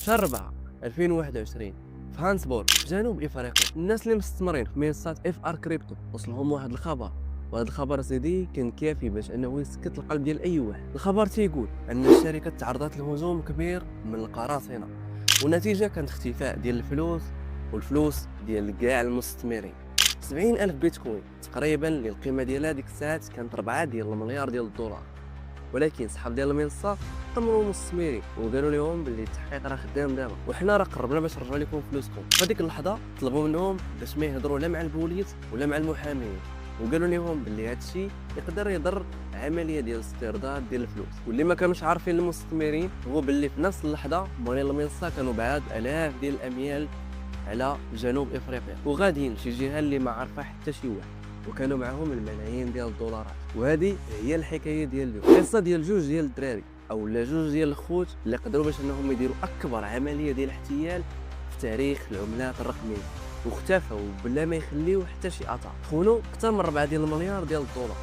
شهر 4 2021 في هانسبورغ في جنوب افريقيا. الناس اللي مستثمرين في منصات اف ار كريبتو وصلهم واحد الخبر، وهذا الخبر سيدي كان كافي باش انه يسكت القلب ديال اي واحد. الخبر تيقول ان الشركه تعرضت لهجوم كبير من القراصنه، والنتيجه كانت اختفاء ديال الفلوس ديال كاع المستثمرين. 70 ألف بيتكوين تقريبا اللي القيمه ديالها ديك الساعات كانت 4 ديال المليار ديال الدولار. ولكن صحاب ديال المنصه طمنوا المستثمرين وقالوا لهم باللي التحقيق راه خدام دابا، وحنا راه قربنا باش نرجعوا لكم فلوسكم. في هذيك اللحظه طلبوا منهم باش ما يهضروا لا مع البوليس ولا مع المحامين، وقالوا لهم باللي هذا الشيء يقدر يضر عمليه ديال استرداد ديال الفلوس. واللي ما كانوش عارفين المستثمرين هو باللي في نفس اللحظه موالين المنصه كانوا بعاد الاف ديال الاميال على جنوب افريقيا وغاديين شي جهه اللي ما عارفها حتى شي واحد، وكانوا معهم الملايين ديال الدولارات. وهذه هي الحكايه ديال اليوم، قصه ديال جوج ديال الدراري او لا جوج ديال الخوت اللي قدروا باش انهم يديروا اكبر عمليه ديال احتيال في تاريخ العملات الرقميه، واختفوا بلا ما يخليو حتى شي اثر. خونوا اكثر من 4 ديال المليار ديال الدولار.